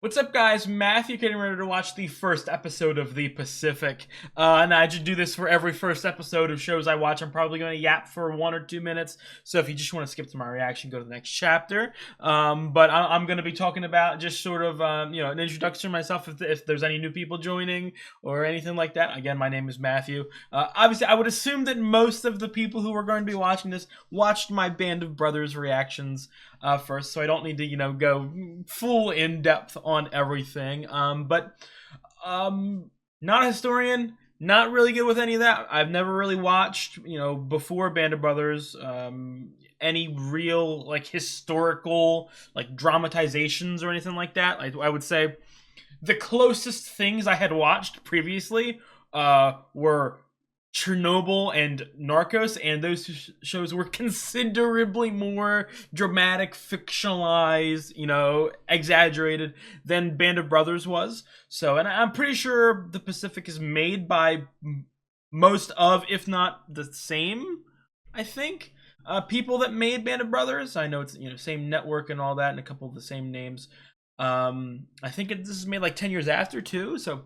What's up, guys? Matthew getting ready to watch the first episode of The Pacific. And I just do this for every first episode of shows I watch. I'm probably going to yap for 1 or 2 minutes. So if you just want to skip to my reaction, go to the next chapter. But I'm going to be talking about just sort of, an introduction to myself if there's any new people joining or anything like that. Again, my name is Matthew. Obviously, I would assume that most of the people who are going to be watching this watched my Band of Brothers reactions first, so I don't need to, go full in depth on everything. But not a historian, not really good with any of that. I've never really watched, before Band of Brothers, any real like historical like dramatizations or anything like that. I would say the closest things I had watched previously were Chernobyl and Narcos, and those shows were considerably more dramatic, fictionalized, exaggerated than Band of Brothers was. So, and I'm pretty sure The Pacific is made by most of, if not the same, I think, people that made Band of Brothers. I know it's, same network and all that, and a couple of the same names. I think this is made like 10 years after, too, so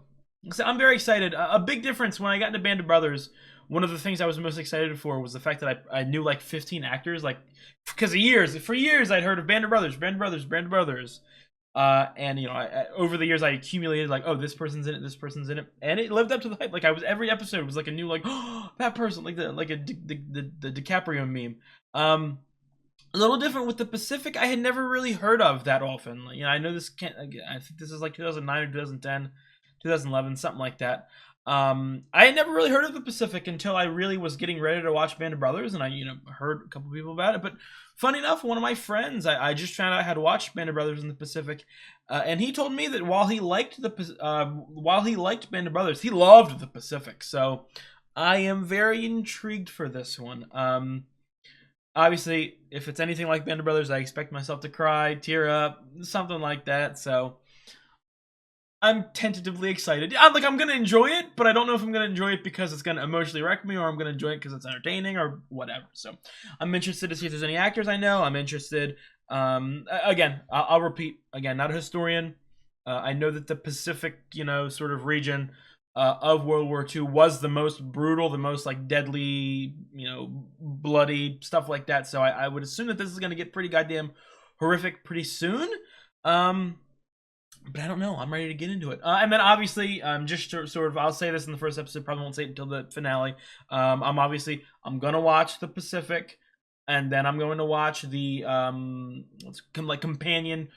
I'm very excited. A big difference when I got into Band of Brothers, one of the things I was most excited for was the fact that I knew like 15 actors, like, because for years I'd heard of Band of Brothers, Band of Brothers, Band of Brothers. And over the years I accumulated like, oh, this person's in it, this person's in it, and it lived up to the hype. Like every episode was like a new, like, oh, that person, like the DiCaprio meme. A little different with The Pacific. I had never really heard of that often. I know this can't. I think this is like 2009 or 2010. 2011, something like that. I had never really heard of The Pacific until I really was getting ready to watch Band of Brothers, and I, heard a couple people about it. But funny enough, one of my friends, I just found out had watched Band of Brothers in The Pacific, and he told me that while he liked Band of Brothers, he loved The Pacific. So I am very intrigued for this one. Obviously, if it's anything like Band of Brothers, I expect myself to cry, tear up, something like that. So I'm tentatively excited. I'm gonna enjoy it, but I don't know if I'm gonna enjoy it because it's gonna emotionally wreck me, or I'm gonna enjoy it because it's entertaining, or whatever. So I'm interested to see if there's any actors I know. I'm interested. Again, I'll repeat. Again, not a historian. I know that the Pacific, sort of region of World War II was the most brutal, the most like deadly, bloody stuff like that. So I would assume that this is gonna get pretty goddamn horrific pretty soon. But I don't know. I'm ready to get into it. And then obviously, just sort of, I'll say this in the first episode, probably won't say it until the finale. I'm going to watch The Pacific, and then I'm going to watch the, companion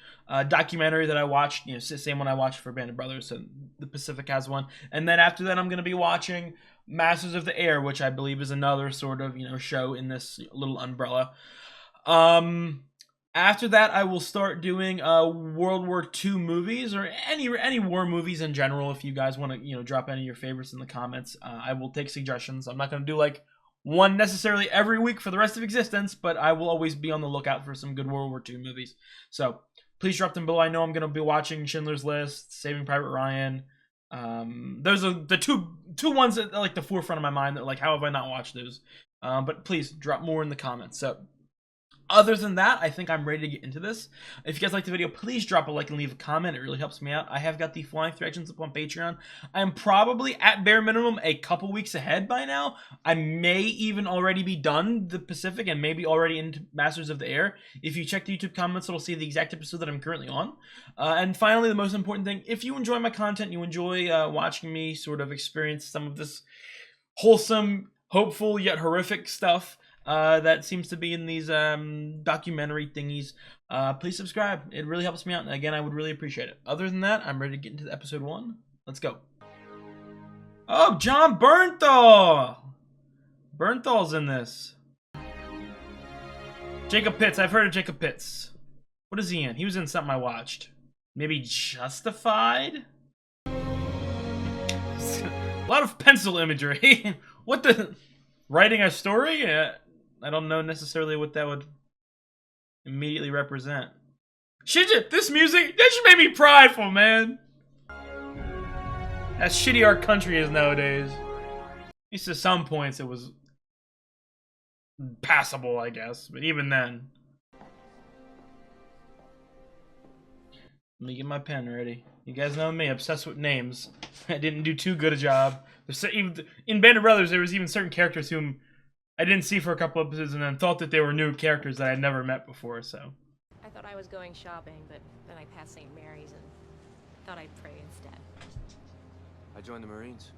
documentary that I watched, same one I watched for Band of Brothers, so The Pacific has one. And then after that, I'm going to be watching Masters of the Air, which I believe is another sort of, show in this little umbrella. After that, I will start doing World War II movies, or any war movies in general. If you guys want to, drop any of your favorites in the comments, I will take suggestions. I'm not going to do like one necessarily every week for the rest of existence, but I will always be on the lookout for some good World War II movies. So please drop them below. I know I'm going to be watching Schindler's List, Saving Private Ryan. Those are the two ones that are like the forefront of my mind. That like, how have I not watched those? But please drop more in the comments. So other than that, I think I'm ready to get into this. If you guys like the video, please drop a like and leave a comment. It really helps me out. I have got the Flying Directions up on Patreon. I'm probably, at bare minimum, a couple weeks ahead by now. I may even already be done The Pacific and maybe already into Masters of the Air. If you check the YouTube comments, it'll see the exact episode that I'm currently on. And finally, the most important thing, if you enjoy my content, you enjoy watching me sort of experience some of this wholesome, hopeful, yet horrific stuff that seems to be in these documentary thingies, please subscribe. It really helps me out, and again, I would really appreciate it. Other than that, I'm ready to get into episode 1. Let's go. Oh, John Bernthal! Bernthal's in this. Jacob Pitts. I've heard of Jacob Pitts. What is he in? He was in something I watched. Maybe Justified? A lot of pencil imagery. What the... Writing a story? I don't know necessarily what that would immediately represent. This music, that should make me prideful, man. As shitty our country is nowadays. At least at some points it was passable, I guess. But even then. Let me get my pen ready. You guys know me, obsessed with names. I didn't do too good a job. Even in Band of Brothers, there was even certain characters whom I didn't see for a couple episodes and then thought that they were new characters that I'd never met before, so. I thought I was going shopping, but then I passed St. Mary's and thought I'd pray instead. I joined the Marines.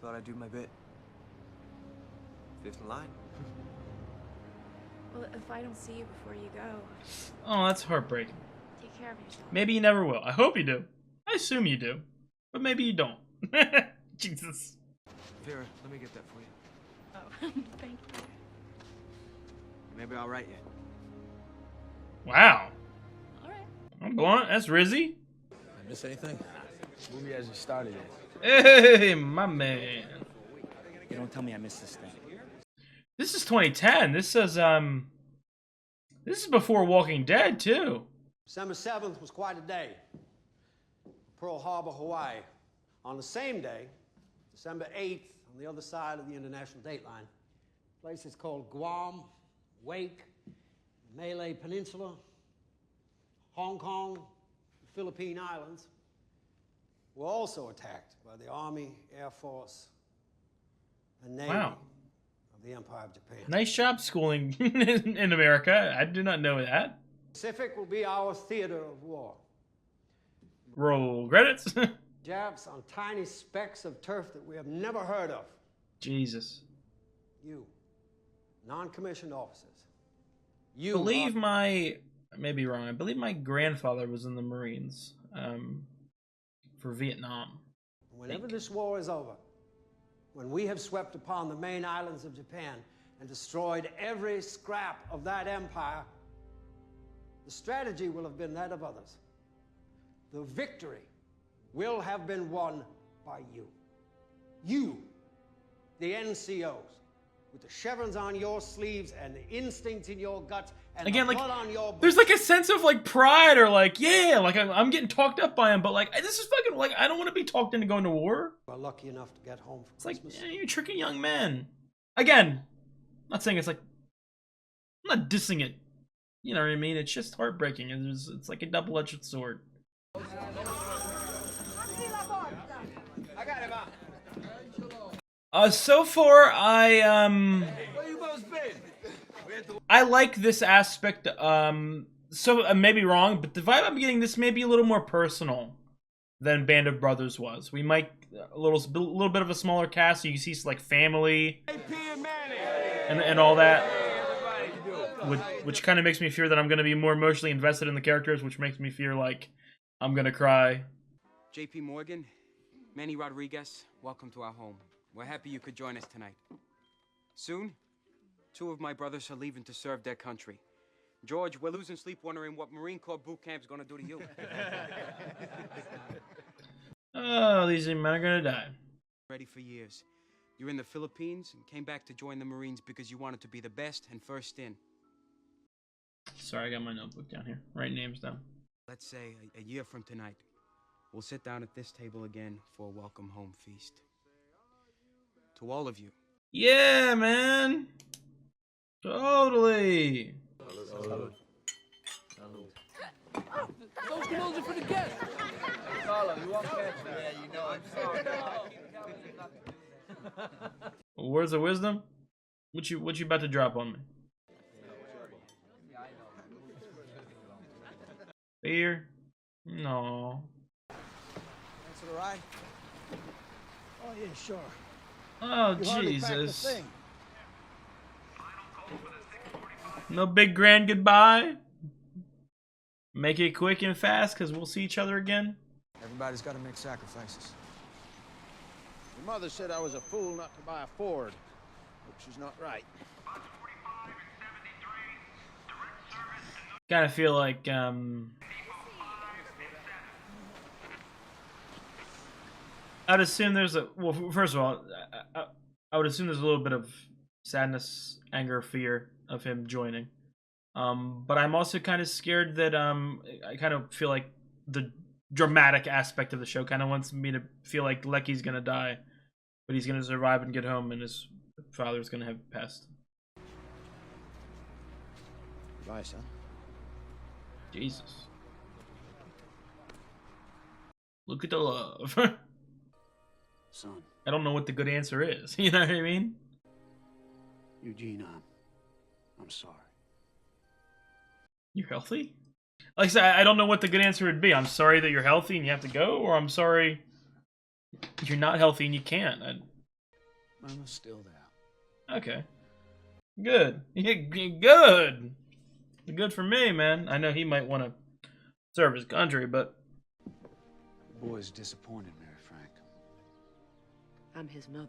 Thought I'd do my bit. Fifth in line. Well, if I don't see you before you go, Oh, that's heartbreaking. take care of yourself. Maybe you never will. I hope you do. I assume you do. But maybe you don't. Jesus. Vera, let me get that for you. Oh, thank you. Maybe I'll write you. Wow. All right. I'm blunt. That's Rizzy. I miss anything? The movie hasn't started yet. Hey, my man. You don't tell me I missed this thing. This is 2010. This says, this is before Walking Dead, too. December 7th was quite a day. Pearl Harbor, Hawaii. On the same day, December 8th, on the other side of the international date line, places called Guam, Wake, Malay Peninsula, Hong Kong, the Philippine Islands were also attacked by the Army, Air Force, and Navy Wow. of the Empire of Japan. Nice job schooling in America. I did not know that. Pacific will be our theater of war. Roll credits. Japs on tiny specks of turf that we have never heard of. Jesus. You, non-commissioned officers. I You believe are- I may be wrong. I believe my grandfather was in the Marines for Vietnam. Whenever this war is over, when we have swept upon the main islands of Japan and destroyed every scrap of that empire, the strategy will have been that of others. The victory will have been won by you. You, the NCOs, with the chevrons on your sleeves and the instincts in your guts and Again, the like, blood on your there's like a sense of like pride or like, yeah, like I'm getting talked up by him, but like this is fucking like I don't want to be talked into going to war. We're lucky enough to get home for It's like, Christmas. yeah, you're tricky young men. Again, I'm not saying it's like, I'm not dissing it. You know what I mean? It's just heartbreaking. It's like a double-edged sword. So far, I like this aspect. So I may be wrong, but the vibe I'm getting, this may be a little more personal than Band of Brothers was. We might a little bit of a smaller cast, so you see like family and all that, which kind of makes me fear that I'm going to be more emotionally invested in the characters, which makes me fear like I'm going to cry. JP Morgan, Manny Rodriguez, welcome to our home. We're happy you could join us tonight. Soon, 2 of my brothers are leaving to serve their country. George, we're losing sleep wondering what Marine Corps boot camp's gonna do to you. Oh, these men are going to die. Ready for years. You're in the Philippines and came back to join the Marines because you wanted to be the best and first in. Sorry, I got my notebook down here. Write names down. Let's say a year from tonight, we'll sit down at this table again for a welcome home feast. To all of you. Yeah, man. Totally. For the guests. Carlo, you want catch that? Yeah, you know I'm sorry. Words of wisdom? What you about to drop on me? Fear? No. Thanks for the ride. Oh, yeah, sure. Oh, You hardly cracked the Jesus. thing. No big grand goodbye? Make it quick and fast, because we'll see each other again? Everybody's got to make sacrifices. Your mother said I was a fool not to buy a Ford, but she's not right. Kind of feel like, I'd assume there's a, well, first of all, I would assume there's a little bit of sadness, anger, fear of him joining. But I'm also kind of scared that, I kind of feel like the dramatic aspect of the show kind of wants me to feel like Leckie's gonna die, but he's gonna survive and get home, and his father's gonna have passed. Goodbye, son. Jesus. Look at the love. Son, I don't know what the good answer is. You know what I mean? Eugene, I'm sorry. You're healthy? Like I said, I don't know what the good answer would be. I'm sorry that you're healthy and you have to go, or I'm sorry you're not healthy and you can't. Mama's still there. Okay. Good. Yeah, good. Good for me, man. I know he might want to serve his country, but... The boy's disappointed, Mary Frank. I'm his mother.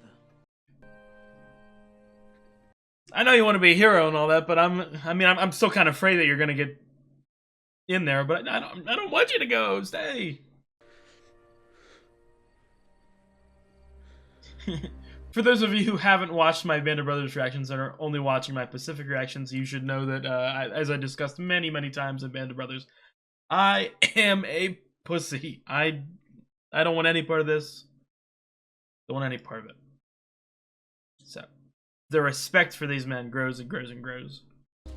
I know you want to be a hero and all that, but I'm still kind of afraid that you're gonna get in there. But I don't want you to go. Stay. For those of you who haven't watched my Band of Brothers reactions and are only watching my Pacific reactions, you should know that as I discussed many times in Band of Brothers, I am a pussy. I don't want any part of this. Don't want any part of it. So. The respect for these men grows and grows and grows. I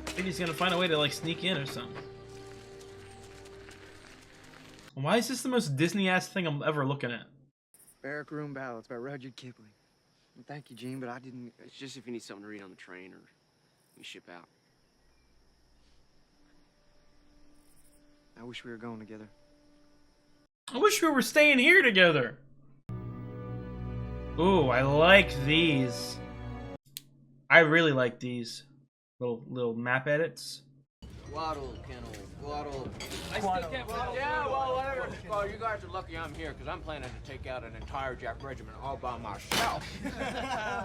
think he's gonna find a way to like sneak in or something. Why is this the most Disney-ass thing I'm ever looking at? Barrack Room Ballads by Rudyard Kipling. Well, thank you, Gene, but I didn't... It's just if you need something to read on the train or you ship out. I wish we were going together. I wish we were staying here together. Ooh, I like these. I really like these little map edits. Guadalcanal. I still can't... Yeah, well, whatever. Well, you guys are lucky I'm here, because I'm planning to take out an entire Jack regiment all by myself. How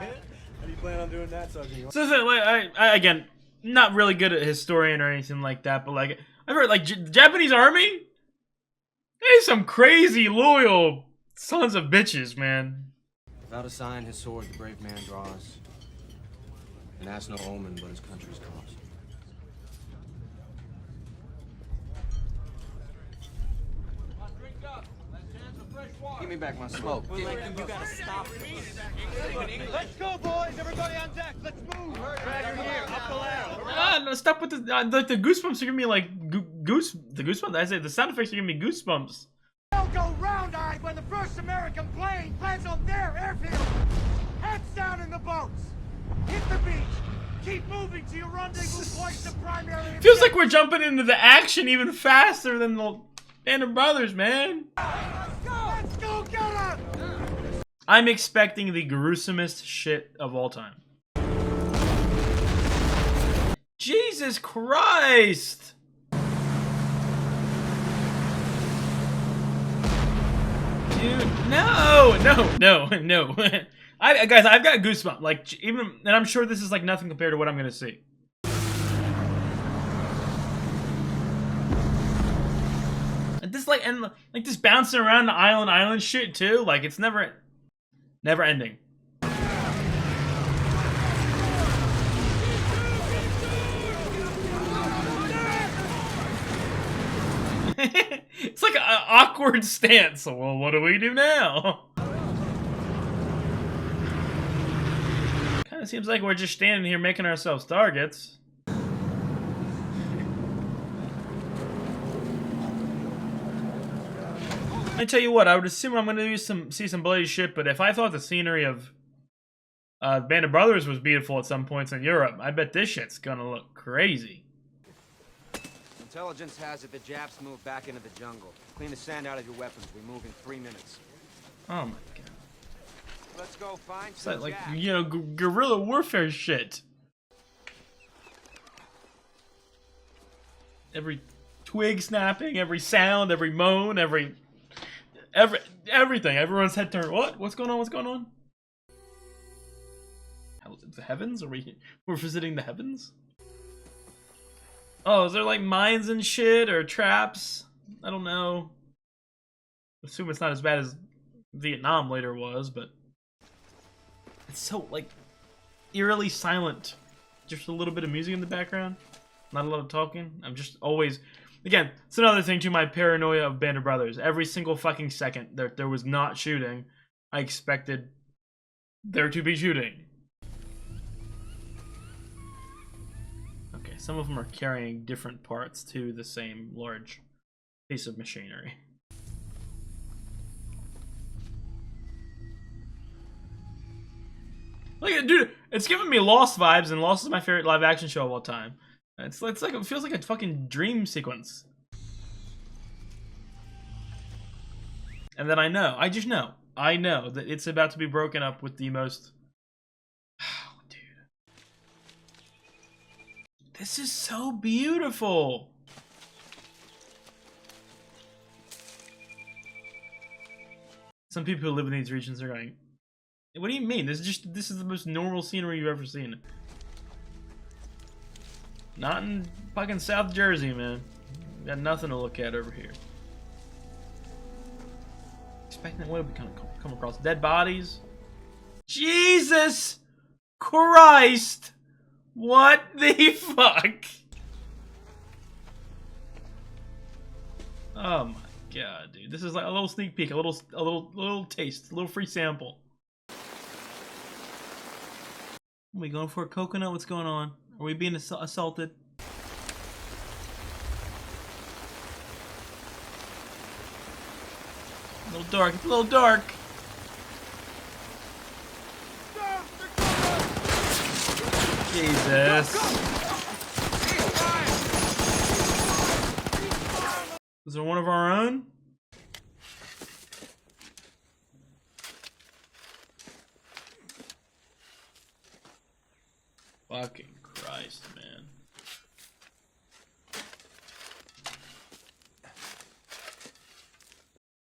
do you plan on doing that, Sergeant? So like, I again, not really good at historian or anything like that, but like I've heard like Japanese army, they some crazy loyal sons of bitches, man. Without a sign, his sword the brave man draws. And that's no omen but his country's cause. Give me back my smoke. You gotta stop this. Let's go, boys! Everybody on deck! Let's move! Right here, up the ladder! No, stop with the like the goosebumps are giving me like the goosebumps. I say the sound effects are giving me goosebumps. They'll go round-eyed when the first American plane lands on their airfield! Heads down in the boats! Hit the beach! Keep moving to your rendezvous point, the primary... Feels like we're jumping into the action even faster than the Band of Brothers, man. Let's go get her! I'm expecting the gruesomest shit of all time. Jesus Christ! Dude, no! Guys, I've got goosebumps. Like, even, and I'm sure this is like nothing compared to what I'm gonna see. And this this bouncing around the island shit too. Like, it's never ending. It's like an awkward stance. Well, what do we do now? Kind of seems like we're just standing here making ourselves targets. I tell you what, I would assume I'm going to see some bloody shit, but if I thought the scenery of Band of Brothers was beautiful at some points in Europe, I bet this shit's going to look crazy. Intelligence has it the Japs move back into the jungle. Clean the sand out of your weapons. We move in 3 minutes. Oh my god. Let's go find It's some like, Japs. you know, guerrilla warfare shit. Every twig snapping, every sound, every moan, everything. Everyone's head turned. What? What's going on? What's going on? The heavens? We're visiting the heavens? Oh, is there like mines and shit or traps? I don't know. Assume it's not as bad as Vietnam later was, but it's so like eerily silent. Just a little bit of music in the background. Not a lot of talking. I'm just always, again, it's another thing to my paranoia of Band of Brothers. Every single fucking second there was not shooting, I expected there to be shooting. Okay, some of them are carrying different parts to the same large piece of machinery. Like, dude, it's giving me Lost vibes, and Lost is my favorite live action show of all time. It's like it feels like a fucking dream sequence. And then I just know that it's about to be broken up with the most. Oh, dude, this is so beautiful. Some people who live in these regions are going, what do you mean? This is the most normal scenery you've ever seen. Not in fucking South Jersey, man. Got nothing to look at over here. Expecting what have we come across? Dead bodies? Jesus Christ! What the fuck? Oh my god, dude. This is like a little sneak peek, a little taste, a little free sample. Are we going for a coconut? What's going on? Are we being assaulted? A little dark. It's a little dark. Jesus. Is there one of our own? Fucking Christ, man.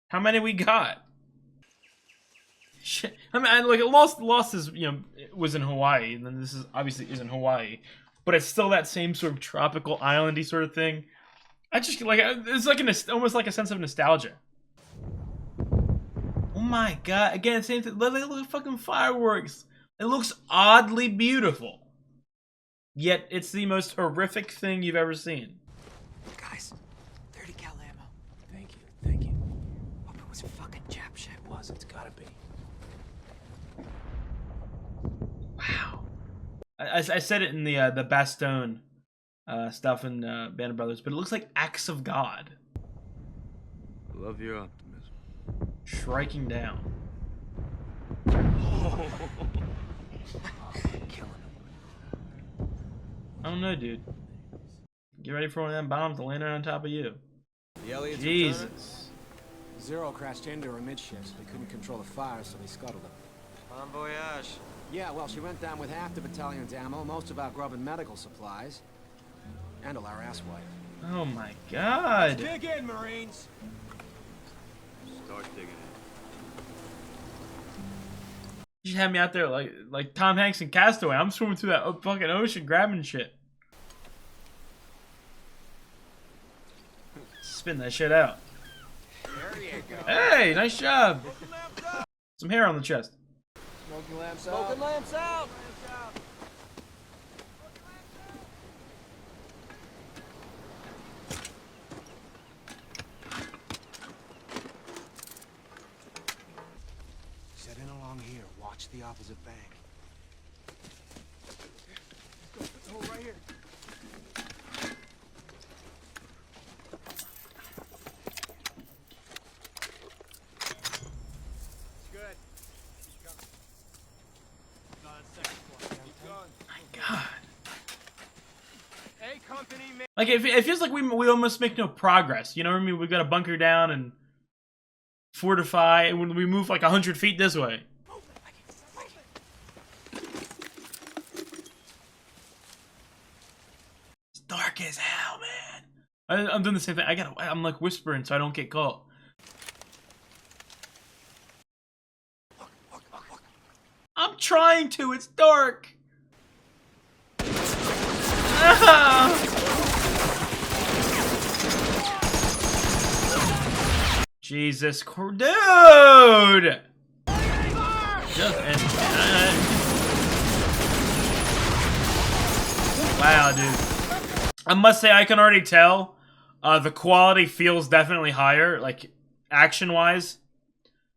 How many we got? Shit. I mean, like, Lost is, you know, it was in Hawaii, and then this is obviously isn't Hawaii, but it's still that same sort of tropical islandy sort of thing. I just like it's like almost like a sense of nostalgia. Oh my god! Again, same thing. Look at fucking fireworks. It looks oddly beautiful. Yet it's the most horrific thing you've ever seen. Guys, 30 cal ammo. Thank you, thank you. Hope it was fucking Jap shit. It's gotta be. Wow. I said it in the Bastogne stuff in Band of Brothers, but it looks like acts of God. Love your optimism. Striking down. Killing him. I don't know, dude. Get ready for one of them bombs to land on top of you. The Elliots Jesus. Zero crashed into her amidships. They couldn't control the fire, so they scuttled her. Bon voyage. Yeah, well, she went down with half the battalion's ammo, most of our grub and medical supplies, and a our asswipe. Oh my god. Dig in, Marines. Start digging You just had me out there like Tom Hanks in Castaway. I'm swimming through that fucking ocean grabbing shit. Spin that shit out. There you go. Hey, nice job. Some hair on the chest. Smoking lamps out. Smoking lamps out. Set in along here. Watch the opposite bank. Oh, right here. Good. My god. Hey, company man. Like it feels like we almost make no progress. You know what I mean? We've got to bunker down and fortify, and when we move like 100 feet this way. It's dark as hell, man. I'm doing the same thing. I'm like whispering so I don't get caught. I'm trying to. It's dark. Jesus Christ, dude! Wow, dude. I must say, I can already tell the quality feels definitely higher, like action-wise.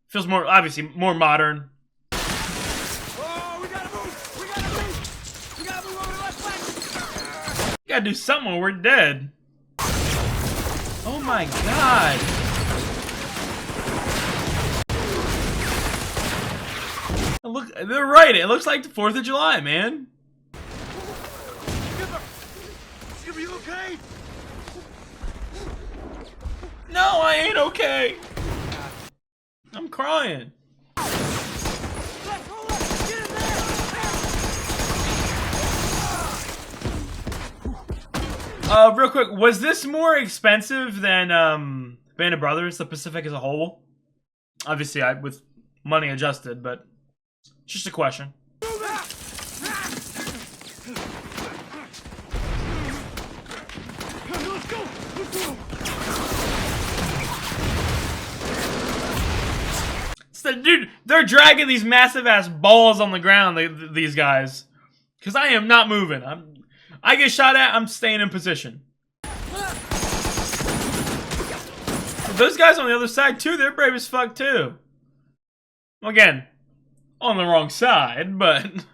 Feels more, obviously, more modern. Oh, we gotta move. We gotta move. We gotta move over the left flank. We gotta do something or we're dead. Oh my god. Look, they're right. It looks like the 4th of July, man. Skipper, you okay? No, I ain't okay. I'm crying. Real quick, was this more expensive than Band of Brothers, the Pacific as a whole? Obviously, with money adjusted, but just a question. So, dude, they're dragging these massive ass balls on the ground. These guys, because I am not moving. I get shot at, I'm staying in position. Those guys on the other side too, they're brave as fuck too. Again, on the wrong side, but...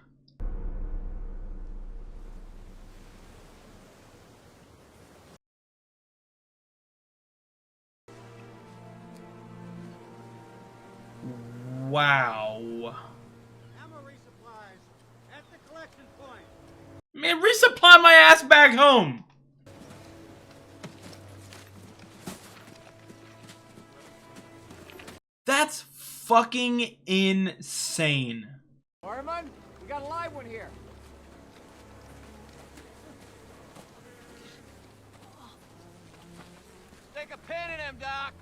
Wow. Ammo resupplies at the collection point. Man, resupply my ass back home. That's fucking insane. Fireman, we got a live one here. Stick a pin in him, Doc.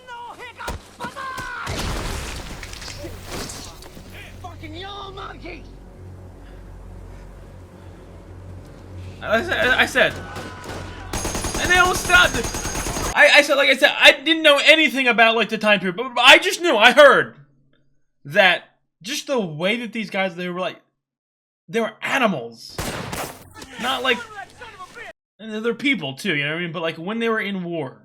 No hiccup! Fucking yellow monkey! I said, and they all stopped. I said, like I said, I didn't know anything about like the time period, but I just knew. I heard that just the way that these guys, they were animals, not like, and they're people too. You know what I mean? But like when they were in war.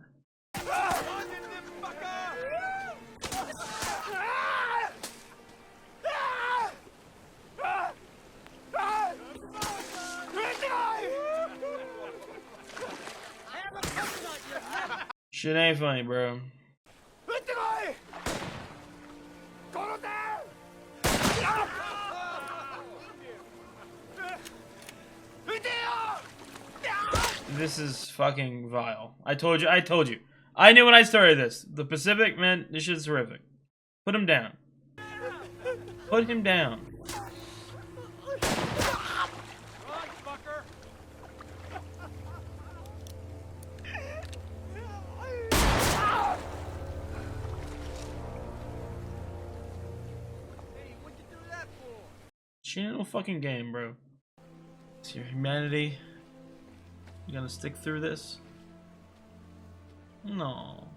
Shit ain't funny, bro. This is fucking vile. I told you. I knew when I started this. The Pacific, man, this shit's horrific. Put him down. Put him down. She ain't no fucking game, bro. It's your humanity. You gonna stick through this? No.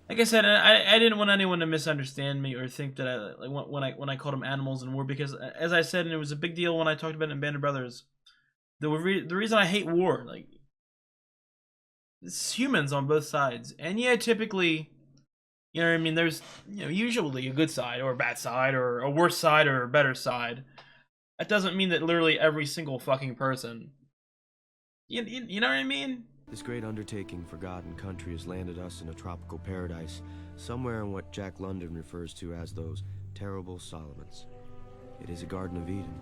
Like I said, I didn't want anyone to misunderstand me or think that when I called them animals in war, because as I said, and it was a big deal when I talked about it in Band of Brothers, the reason I hate war, like, it's humans on both sides, and yeah, typically, you know what I mean, there's, you know, usually a good side or a bad side or a worse side or a better side. That doesn't mean that literally every single fucking person, you know what I mean? This great undertaking for God and country has landed us in a tropical paradise, somewhere in what Jack London refers to as those terrible Solomons. It is a Garden of Eden.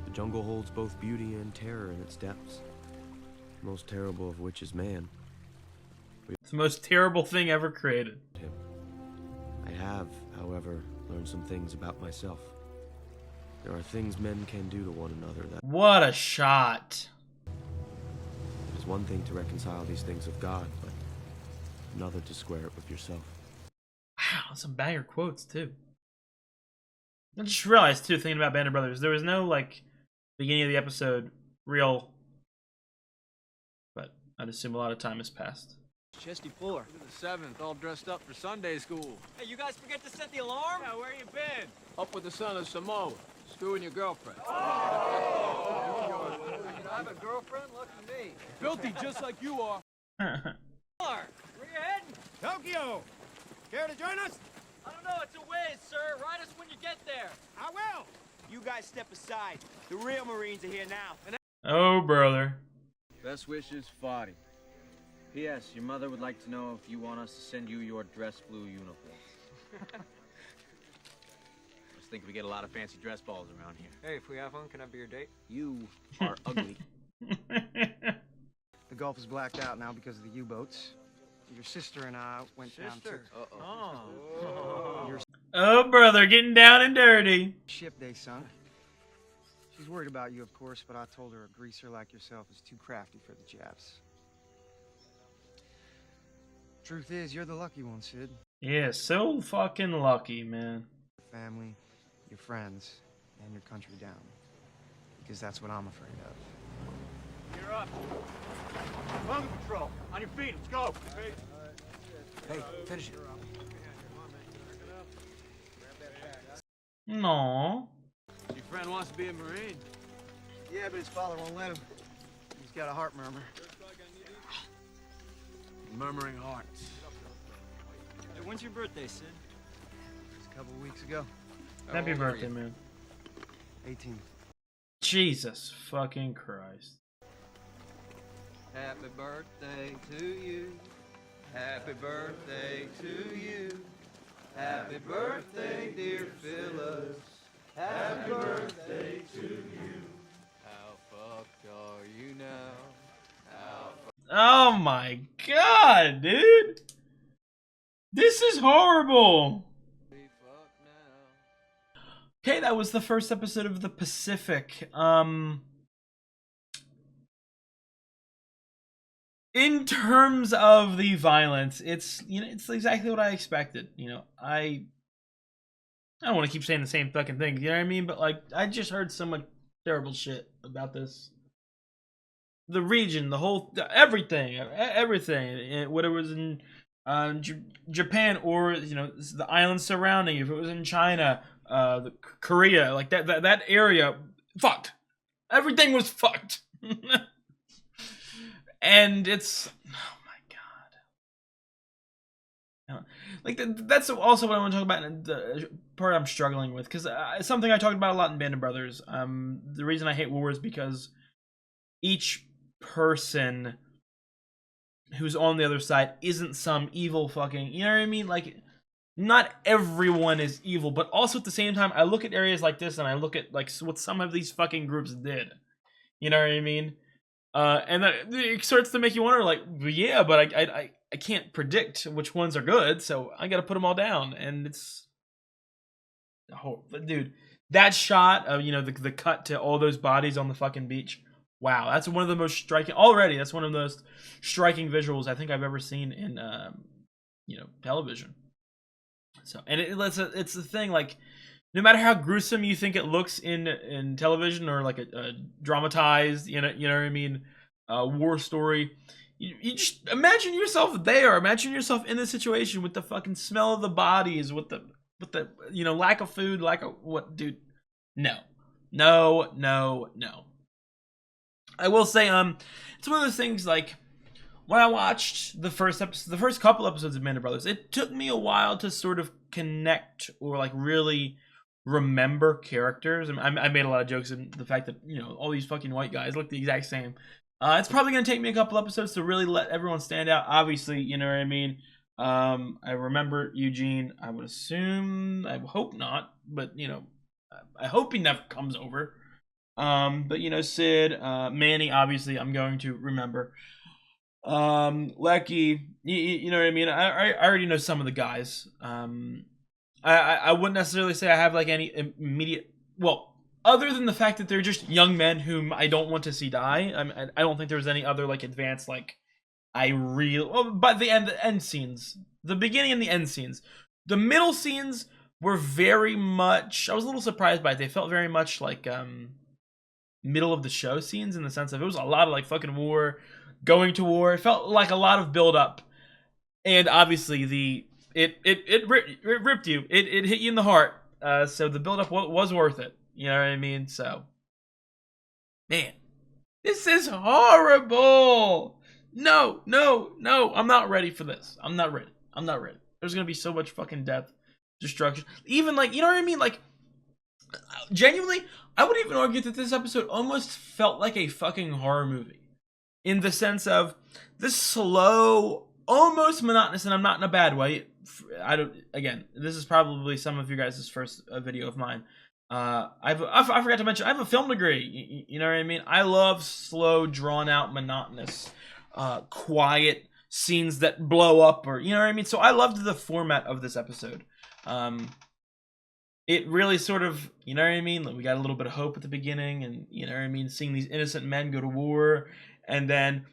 The jungle holds both beauty and terror in its depths, the most terrible of which is man. It's the most terrible thing ever created. I have, however, learned some things about myself. There are things men can do to one another that... What a shot. It is one thing to reconcile these things with God, but another to square it with yourself. Wow, some banger quotes, too. I just realized, too, thinking about Band of Brothers, there was no, like, beginning of the episode real... But I'd assume a lot of time has passed. Chesty Fuller. The 7th, all dressed up for Sunday school. Hey, you guys forget to set the alarm? Yeah, where you been? Up with the son of Samoa, screwing your girlfriend. Oh. You have a girlfriend? Look at me. Filthy just like you are. Where you heading? Tokyo! Care to join us? I don't know, it's a ways, sir. Ride us when you get there. I will! You guys step aside. The real Marines are here now. Oh, brother. Best wishes, Foddy. P.S. Your mother would like to know if you want us to send you your dress blue uniform. I just think we get a lot of fancy dress balls around here. Hey, if we have one, can I be your date? You are ugly. The Gulf is blacked out now because of the U-boats. Your sister and I went down to... Oh, brother, getting down and dirty. Ship they sunk. She's worried about you, of course, but I told her a greaser like yourself is too crafty for the Japs. Truth is, you're the lucky one, Sid. Yeah, so fucking lucky, man. Your family, your friends, and your country down. Because that's what I'm afraid of. You're up. Bunker patrol. On your feet. Let's go. Hey, finish it. No. Your friend wants to be a Marine. Yeah, but his father won't let him. He's got a heart murmur. Murmuring hearts. Hey, when's your birthday, Sid? Just a couple of weeks ago. Happy birthday, man. 18. Jesus fucking Christ. Happy birthday to you. Happy birthday to you. Happy birthday, dear Phyllis. Happy birthday to you. How fucked are you now? Oh my god, dude. This is horrible. Okay, that was the first episode of The Pacific. In terms of the violence, it's it's exactly what I expected. I don't want to keep saying the same fucking thing, you know what I mean? But like, I just heard so much terrible shit about this. The region, the whole, everything, whether it was in Japan or the islands surrounding, if it was in China, Korea, like that area, fucked. Everything was fucked. And it's, oh my god, like that's also what I want to talk about, and the part I'm struggling with, because it's something I talked about a lot in Band of Brothers. The reason I hate war is because each person who's on the other side isn't some evil fucking, you know what I mean? Like, not everyone is evil, but also at the same time, I look at areas like this and I look at like what some of these fucking groups did. You know what I mean? And that it starts to make you wonder, like, yeah, but I can't predict which ones are good, so I gotta put them all down. And it's, oh, dude, that shot of the cut to all those bodies on the fucking beach. Wow, that's one of the most striking. Already, that's one of the most striking visuals I think I've ever seen in television. So, and it's the thing, like, no matter how gruesome you think it looks in television or like a dramatized, you know what I mean, war story, you just imagine yourself there. Imagine yourself in this situation with the fucking smell of the bodies, with the lack of food, lack of what, dude? No. I will say, it's one of those things, like, when I watched the first couple episodes of Band of Brothers, it took me a while to sort of connect or like really remember characters. And I made a lot of jokes in the fact that all these fucking white guys look the exact same. It's probably gonna take me a couple episodes to really let everyone stand out. Obviously, you know what I mean. I remember Eugene. I would assume. I hope not, but I hope he never comes over. But Sid, Manny, obviously I'm going to remember. Leckie, you know what I mean? I already know some of the guys. I wouldn't necessarily say I have like any immediate, well, other than the fact that they're just young men whom I don't want to see die. I don't think there's any other like advanced, like, but the end scenes, the beginning and the end scenes, the middle scenes were very much, I was a little surprised by it. They felt very much like, middle of the show scenes, in the sense of it was a lot of like fucking war, going to war. It felt like a lot of build up, and obviously it ripped you. It hit you in the heart. So the build up was worth it. You know what I mean? So, man, this is horrible. No, I'm not ready for this. I'm not ready. There's gonna be so much fucking death, destruction. Even like, you know what I mean? Like, genuinely, I would even argue that this episode almost felt like a fucking horror movie. in the sense of this slow, almost monotonous, and I'm not in a bad way. Again, this is probably some of you guys' first video of mine. I forgot to mention, I have a film degree. You know what I mean? I love slow, drawn out, monotonous, quiet scenes that blow up, or you know what I mean? So I loved the format of this episode. It really sort of, you know what I mean? We got a little bit of hope at the beginning, and you know what I mean? Seeing these innocent men go to war, and then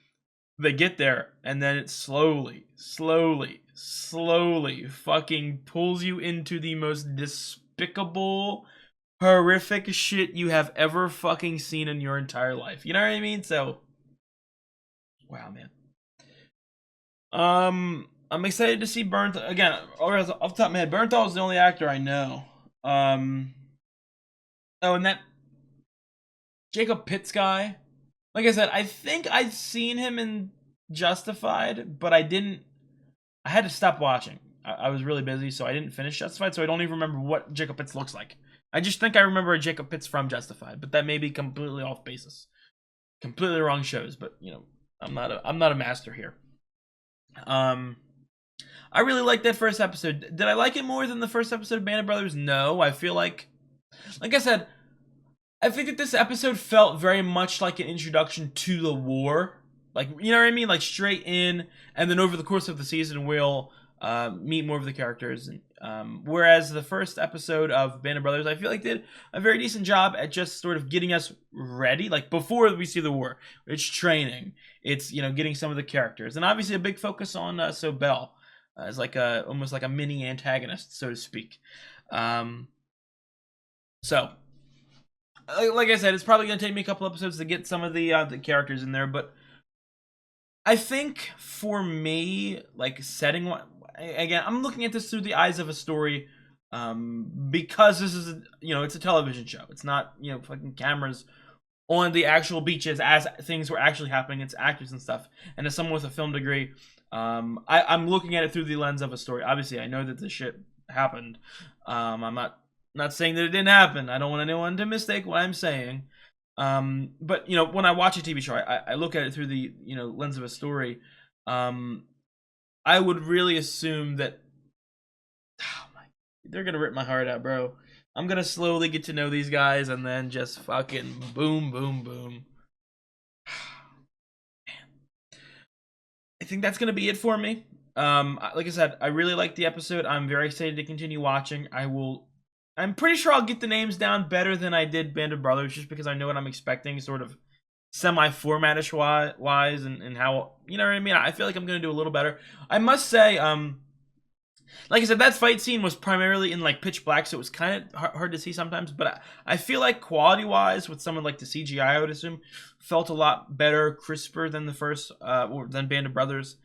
they get there, and then it slowly fucking pulls you into the most despicable, horrific shit you have ever fucking seen in your entire life. You know what I mean? So, wow, man. I'm excited to see Bernthal again. Off the top of my head, Bernthal is the only actor I know. Oh, and that Jacob Pitts guy. Like I said, I think I'd seen him in Justified, but I had to stop watching. I was really busy, so I didn't finish Justified, so I don't even remember what Jacob Pitts looks like. I just think I remember a Jacob Pitts from Justified, but that may be completely off basis. Completely wrong shows, but you know, I'm not a master here. I really liked that first episode. Did I like it more than the first episode of Band of Brothers? No. I feel like I said, I think that this episode felt very much like an introduction to the war. Like, you know what I mean? Like, straight in, and then over the course of the season, we'll meet more of the characters. Whereas the first episode of Band of Brothers, I feel like did a very decent job at just sort of getting us ready, like, before we see the war. It's training. It's, you know, getting some of the characters. And obviously a big focus on Sobel. As like almost like a mini antagonist, so to speak. So, like I said, it's probably going to take me a couple episodes to get some of the characters in there, but I think for me, like setting one, again, I'm looking at this through the eyes of a story, because this is, you know, it's a television show. It's not, you know, fucking cameras on the actual beaches as things were actually happening. It's actors and stuff. And as someone with a film degree, I'm looking at it through the lens of a story. Obviously, I know that this shit happened. I'm not saying that it didn't happen. I don't want anyone to mistake what I'm saying. But, you know, when I watch a TV show, I look at it through the, you know, lens of a story. I would really assume that, they're going to rip my heart out, bro. I'm going to slowly get to know these guys and then just fucking boom, boom, boom. I think that's going to be it for me. Like I said, I really liked the episode. I'm very excited to continue watching. I'm pretty sure I'll get the names down better than I did Band of Brothers, just because I know what I'm expecting, sort of semi-formatish wise, and how, you know what I mean? I feel like I'm going to do a little better. I must say, like I said, that fight scene was primarily in like pitch black, so it was kind of hard to see sometimes, but I feel like quality-wise, with someone like the CGI, I would assume, felt a lot better, crisper than the first, or than Band of Brothers.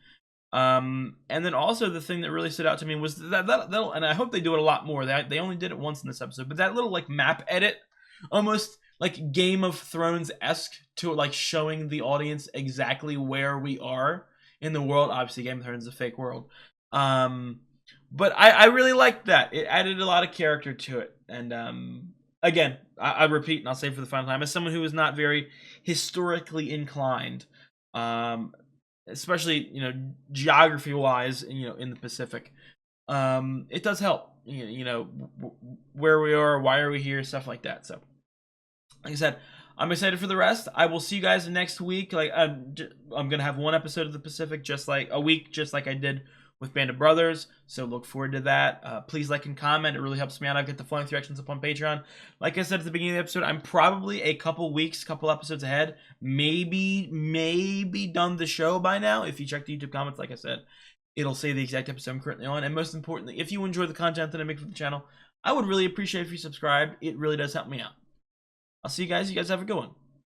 And then also the thing that really stood out to me was that and I hope they do it a lot more. They only did it once in this episode, but that little like map edit, almost like Game of Thrones-esque, to like showing the audience exactly where we are in the world. Obviously, Game of Thrones is a fake world. But I really liked that. It added a lot of character to it. And again, I repeat, and I'll say for the final time, as someone who is not very historically inclined, especially, you know, geography-wise, you know, in the Pacific, it does help. You know, where we are, why are we here, stuff like that. So, like I said, I'm excited for the rest. I will see you guys next week. Like I'm gonna have one episode of the Pacific, just like I did with Band of Brothers, so look forward to that. Please like and comment. It really helps me out. I get the Flying Through Actions up on Patreon. Like I said at the beginning of the episode, I'm probably a couple episodes ahead. Maybe done the show by now. If you check the YouTube comments, like I said, it'll say the exact episode I'm currently on. And most importantly, if you enjoy the content that I make for the channel, I would really appreciate if you subscribe. It really does help me out. I'll see you guys. You guys have a good one.